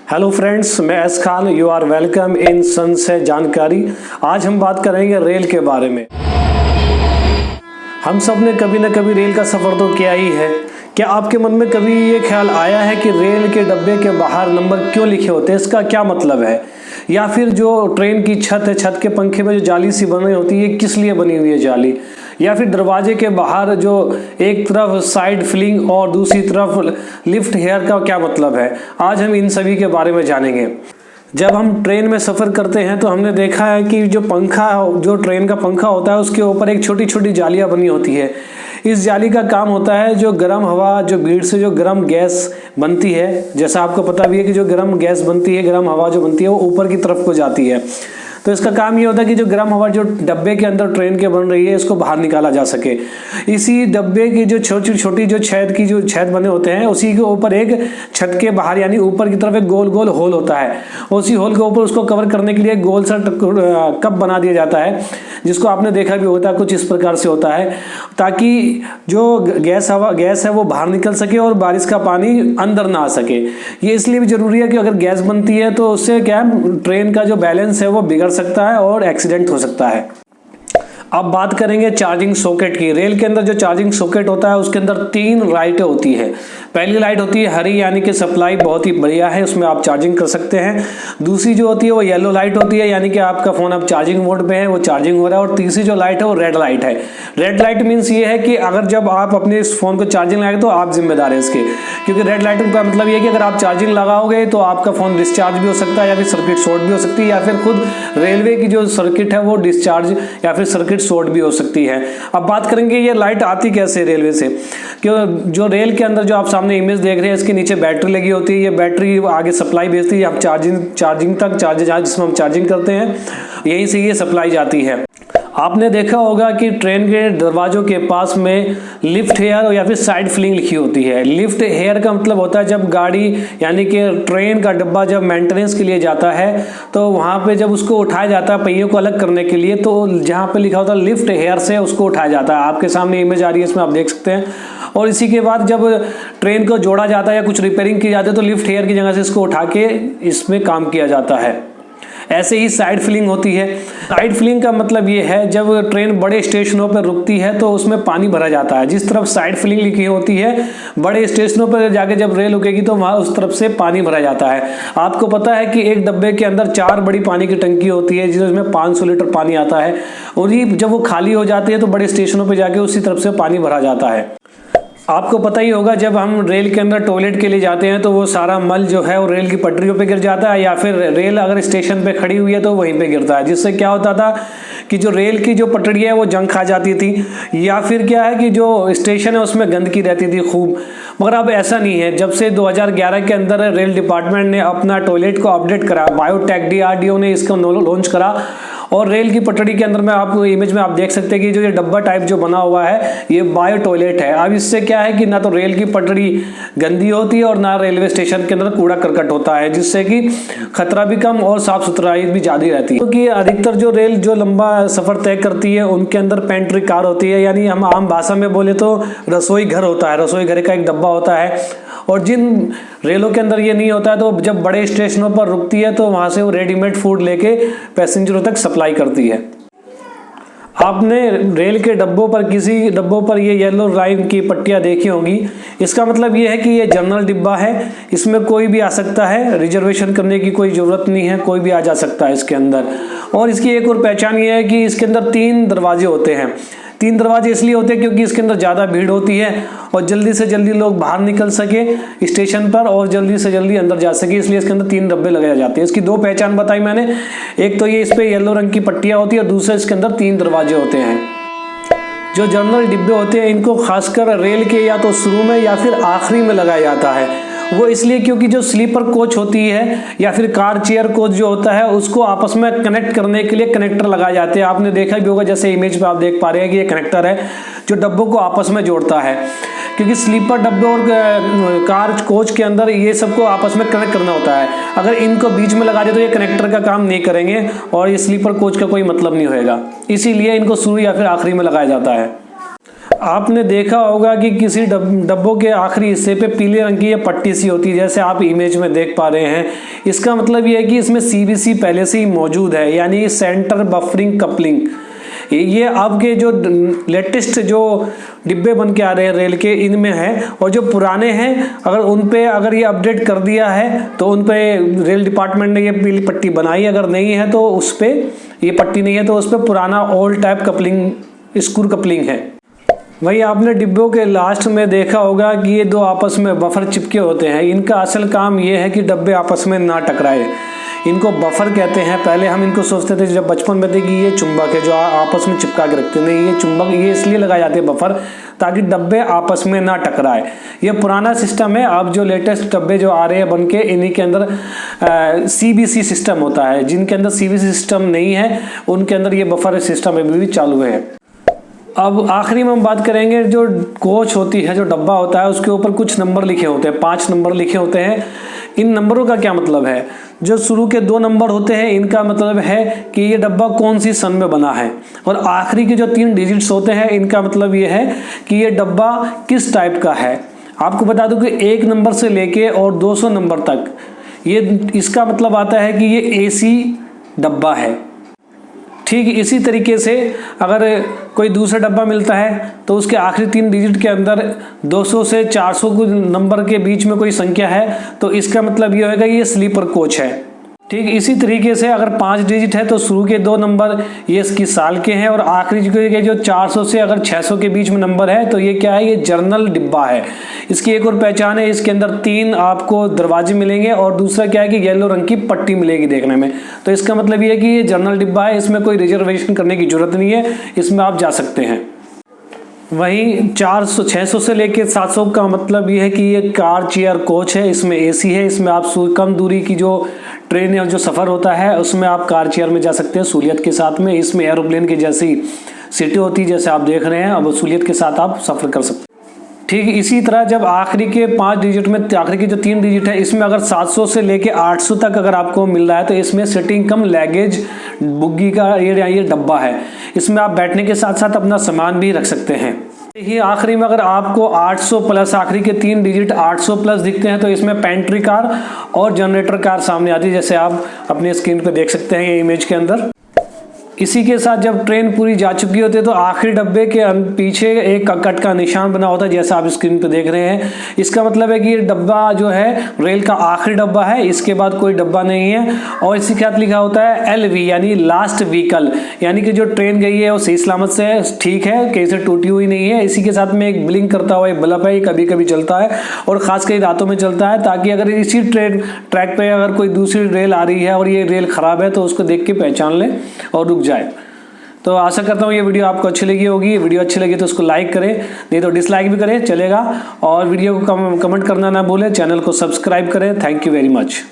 Hello friends, मैं S Khan. You are welcome in सन से जानकारी। आज हम बात करेंगे रेल के बारे में। हम सब ने कभी न कभी रेल का सफ़र तो किया ही है। क्या आपके मन में कभी ये ख्याल आया है कि रेल के डब्बे के बाहर नंबर क्यों लिखे होते हैं, इसका क्या मतलब है? या फिर जो ट्रेन की छत है, छत के पंखे में जो जाली सी बनी होती है, किस लिए बनी हुई है जाली? या फिर दरवाजे के बाहर जो एक तरफ साइड फिलिंग और दूसरी तरफ लिफ्ट हेयर का क्या मतलब है? आज हम इन सभी के बारे में जानेंगे। जब हम ट्रेन में सफ़र करते हैं तो हमने देखा है कि जो ट्रेन का पंखा होता है उसके ऊपर एक छोटी छोटी जालियां बनी होती है। इस जाली का काम होता है जो गर्म हवा, जो भीड़ से जो गर्म गैस बनती है, जैसा आपको पता भी है कि जो गर्म गैस बनती है, गर्म हवा जो बनती है वो ऊपर की तरफ को जाती है। तो इसका काम ये होता है कि जो गर्म हवा जो डब्बे के अंदर ट्रेन के बन रही है, इसको बाहर निकाला जा सके। इसी डब्बे की जो छोटी छोटी जो छेद बने होते हैं, उसी के ऊपर एक छत के बाहर यानी ऊपर की तरफ एक गोल गोल होल होता है। उसी होल के ऊपर उसको कवर करने के लिए गोल सा कप बना दिया जाता है, जिसको आपने देखा भी होता है। कुछ इस प्रकार से होता है ताकि जो गैस है वो बाहर निकल सके और बारिश का पानी अंदर ना आ सके। ये इसलिए भी जरूरी है कि अगर गैस बनती है तो उससे क्या है, ट्रेन का जो बैलेंस है वो बिगड़ सकता है और एक्सीडेंट हो सकता है। अब बात करेंगे चार्जिंग सॉकेट की। रेल के अंदर जो चार्जिंग सॉकेट होता है उसके अंदर 3 लाइटें होती है। पहली लाइट होती है हरी, यानी कि सप्लाई बहुत ही बढ़िया है, उसमें आप चार्जिंग कर सकते हैं। दूसरी जो होती है वो येलो लाइट होती है, यानी कि आपका फोन अब चार्जिंग मोड पे है, वो चार्जिंग हो रहा है। और तीसरी जो लाइट है वो रेड लाइट है। रेड लाइट मीन्स ये है कि अगर जब आप अपने इस फोन को चार्जिंग लगाएंगे तो आप जिम्मेदार है इसके, क्योंकि रेड लाइट का मतलब ये है कि अगर आप चार्जिंग लगाओगे तो आपका फोन डिस्चार्ज भी हो सकता है, या फिर सर्किट शॉर्ट भी हो सकती है, या फिर खुद रेलवे की जो सर्किट है वो डिस्चार्ज या फिर सर्किट शॉर्ट भी हो सकती है। अब बात करेंगे ये लाइट आती कैसे रेलवे से। क्यों जो रेल के अंदर जो आप सामने इमेज देख रहे हैं, इसके नीचे बैटरी लगी होती है। ये बैटरी आगे सप्लाई भेजती है, आप चार्जिंग तक जिसमें हम चार्जिंग करते हैं, यहीं से ये सप्लाई जाती है। आपने देखा होगा कि ट्रेन के दरवाजों के पास में लिफ्ट हेयर या फिर साइड फिलिंग लिखी होती है। लिफ्ट हेयर का मतलब होता है जब गाड़ी यानी कि ट्रेन का डब्बा जब मेंटेनेंस के लिए जाता है तो वहाँ पे जब उसको उठाया जाता है पहियों को अलग करने के लिए, तो जहाँ पे लिखा होता है लिफ्ट हेयर से उसको उठाया जाता है। आपके सामने इमेज आ रही है, इसमें आप देख सकते हैं। और इसी के बाद जब ट्रेन को जोड़ा जाता है या कुछ रिपेयरिंग की जाती है तो लिफ्ट हेयर की जगह से इसको उठा के इसमें काम किया जाता है। ऐसे ही साइड फिलिंग होती है। साइड फिलिंग का मतलब ये है जब ट्रेन बड़े स्टेशनों पर रुकती है तो उसमें पानी भरा जाता है। जिस तरफ साइड फिलिंग लिखी होती है, बड़े स्टेशनों पर जाके जब रेल रुकेगी तो वहां उस तरफ से पानी भरा जाता है। आपको पता है कि एक डब्बे के अंदर 4 बड़ी पानी की टंकी होती है जिसमें 500 लीटर पानी आता है, और ये जब वो खाली हो जाती है तो बड़े स्टेशनों पर जाके उसी तरफ से पानी भरा जाता है। आपको पता ही होगा जब हम रेल के अंदर टॉयलेट के लिए जाते हैं तो वो सारा मल जो है वो रेल की पटरियों पे गिर जाता है, या फिर रेल अगर स्टेशन पे खड़ी हुई है तो वहीं पे गिरता है, जिससे क्या होता था कि जो रेल की जो पटरी है वो जंग खा जाती थी, या फिर क्या है कि जो स्टेशन है उसमें गंदगी रहती थी खूब। मगर अब ऐसा नहीं है। जब से 2011 के अंदर रेल डिपार्टमेंट ने अपना टॉयलेट को अपडेट करा, बायोटेक DRDO ने इसको लॉन्च करा, और रेल की पटड़ी के अंदर में आप इमेज में आप देख सकते हैं कि जो ये डब्बा टाइप जो बना हुआ है ये बायो टॉयलेट है। अब इससे क्या है कि ना तो रेल की पटड़ी गंदी होती है और ना रेलवे स्टेशन के अंदर कूड़ा करकट होता है, जिससे कि खतरा भी कम और साफ सुथराई भी ज्यादा रहती है। क्योंकि अधिकतर जो रेल जो लंबा सफर तय करती है उनके अंदर पेंट्री कार होती है, यानी हम आम भाषा में बोले तो रसोई घर होता है। रसोई घर का एक डब्बा होता है, और जिन रेलों के अंदर ये नहीं होता है तो जब बड़े स्टेशनों पर रुकती है तो वहां से वो रेडीमेड फूड लेके पैसेंजरों तक सप्लाई करती है। आपने रेल के डब्बों पर किसी डब्बों पर ये येलो लाइन की पट्टियां देखी होंगी। इसका मतलब ये है कि ये जनरल डिब्बा है, इसमें कोई भी आ सकता है, रिजर्वेशन करने की कोई जरूरत नहीं है, कोई भी आ जा सकता है इसके अंदर। और इसकी एक और पहचान ये है कि इसके अंदर 3 दरवाजे होते हैं। 3 दरवाजे इसलिए होते हैं क्योंकि इसके अंदर ज़्यादा भीड़ होती है और जल्दी से जल्दी लोग बाहर निकल सके स्टेशन पर और जल्दी से जल्दी अंदर जा सके, इसलिए इसके अंदर 3 डब्बे लगाए जाते हैं। इसकी 2 पहचान बताई मैंने। एक तो ये इस पे येलो रंग की पट्टियां होती है, और दूसरा इसके अंदर 3 दरवाजे होते हैं। जो जनरल डिब्बे होते हैं इनको खासकर रेल के या तो शुरू में या फिर आखिरी में लगाया जाता है। वो इसलिए क्योंकि जो स्लीपर कोच होती है या फिर कार चेयर कोच जो होता है उसको आपस में कनेक्ट करने के लिए कनेक्टर लगाए जाते हैं। आपने देखा भी होगा, जैसे इमेज पे आप देख पा रहे हैं कि ये कनेक्टर है जो डब्बों को आपस में जोड़ता है, क्योंकि स्लीपर डब्बे और कार कोच के अंदर ये सबको आपस में कनेक्ट करना होता है। अगर इनको बीच में लगा दे तो ये कनेक्टर का काम नहीं करेंगे और ये स्लीपर कोच का कोई मतलब नहीं होगा, इसीलिए इनको शुरू या फिर आखिरी में लगाया जाता है। आपने देखा होगा कि किसी डब्बों के आखिरी हिस्से पे पीले रंग की ये पट्टी सी होती है, जैसे आप इमेज में देख पा रहे हैं। इसका मतलब ये है कि इसमें सीबीसी पहले से ही मौजूद है, यानी सेंटर बफरिंग कपलिंग। ये आपके जो लेटेस्ट जो डिब्बे बन के आ रहे हैं रेल के, इनमें है। और जो पुराने हैं अगर उन पे अगर ये अपडेट कर दिया है तो उन पे रेल डिपार्टमेंट ने ये पीली पट्टी बनाई, अगर नहीं है तो उस पे ये पट्टी नहीं है तो उस पे पुराना old type coupling screw coupling है। वही आपने डिब्बों के लास्ट में देखा होगा कि ये दो आपस में बफर चिपके होते हैं। इनका असल काम ये है कि डब्बे आपस में ना टकराए, इनको बफर कहते हैं। पहले हम इनको सोचते थे जब बचपन में थे कि ये चुंबक है जो आपस में चिपका के रखते हैं। नहीं, ये चुंबक ये इसलिए लगाए जाते हैं बफर, ताकि डब्बे आपस में ना टकराए। ये पुराना सिस्टम है। अब जो लेटेस्ट डब्बे जो आ रहे हैं बनके, इन्हीं के अंदर सीबीसी सिस्टम होता है। जिनके अंदर सीबीसी सिस्टम नहीं है उनके अंदर ये बफर सिस्टम अभी भी चालू है। अब आखिरी में हम बात करेंगे, जो कोच होती है, जो डब्बा होता है, उसके ऊपर कुछ नंबर लिखे होते हैं, 5 नंबर लिखे होते हैं। इन नंबरों का क्या मतलब है? जो शुरू के 2 नंबर होते हैं इनका मतलब है कि ये डब्बा कौन सी सन में बना है, और आखिरी के जो 3 डिजिट्स होते हैं इनका मतलब ये है कि ये डब्बा किस टाइप का है। आपको बता दूं कि 1 नंबर से लेके और 200 नंबर तक ये इसका मतलब आता है कि ये एसी डब्बा है। ठीक इसी तरीके से अगर कोई दूसरा डब्बा मिलता है तो उसके आखिरी 3 डिजिट के अंदर 200 से 400 नंबर के बीच में कोई संख्या है तो इसका मतलब ये होगा ये स्लीपर कोच है। ठीक इसी तरीके से अगर 5 डिजिट है तो शुरू के 2 नंबर ये इसकी साल के हैं, और आखिरी के जो 400 से अगर 600 के बीच में नंबर है तो ये क्या है, ये जर्नल डिब्बा है। इसकी एक और पहचान है, इसके अंदर 3 आपको दरवाजे मिलेंगे और दूसरा क्या है कि येलो रंग की पट्टी मिलेगी देखने में। तो इसका मतलब ये है कि ये जर्नल डिब्बा है, इसमें कोई रिजर्वेशन करने की जरूरत नहीं है, इसमें आप जा सकते हैं। वहीं 600 से लेके 700 का मतलब ये है कि ये कार चेयर कोच है, इसमें एसी है। इसमें आप कम दूरी की जो ट्रेन या जो सफ़र होता है उसमें आप कार चेयर में जा सकते हैं सहूलियत के साथ में। इसमें एरोप्लेन की जैसी सीटें होती है जैसे आप देख रहे हैं, अब सहूलियत के साथ आप सफ़र कर सकते हैं। ठीक इसी तरह जब आखिरी के 5 डिजिट में आखिरी के जो 3 डिजिट है इसमें अगर 700 से लेके 800 तक अगर आपको मिल रहा है तो इसमें सिटिंग कम लगेज बुग्गी का ये डब्बा है। इसमें आप बैठने के साथ साथ अपना सामान भी रख सकते हैं। ही आखिरी में अगर आपको 800 प्लस आखिरी के 3 डिजिट 800 प्लस दिखते हैं तो इसमें पेंट्री कार और जनरेटर कार सामने आती है, जैसे आप अपने स्क्रीन पे देख सकते हैं ये इमेज के अंदर। इसी के साथ जब ट्रेन पूरी जा चुकी होती है तो आखिरी डब्बे के पीछे एक कट का निशान बना होता है जैसा आप स्क्रीन पे देख रहे हैं। इसका मतलब है कि ये डब्बा जो है रेल का आखिरी डब्बा है, इसके बाद कोई डब्बा नहीं है। और इसी के साथ लिखा होता है LV यानी लास्ट व्हीकल, यानी कि जो ट्रेन गई है वो सही सलामत से ठीक है, कहीं से टूटी हुई नहीं है। इसी के साथ में एक ब्लिंक करता हुआ एक बल्ब है, ये कभी कभी चलता है और खासकर रातों में चलता है, ताकि अगर इसी ट्रैक पे अगर कोई दूसरी रेल आ रही है और ये रेल खराब है तो उसको देख के पहचान ले और रुक जाए। तो आशा करता हूँ ये वीडियो आपको अच्छी लगी होगी। वीडियो अच्छी लगी तो उसको लाइक करें, नहीं तो डिसलाइक भी करें चलेगा, और वीडियो को कमेंट करना ना भूलें, चैनल को सब्सक्राइब करें। Thank you very much.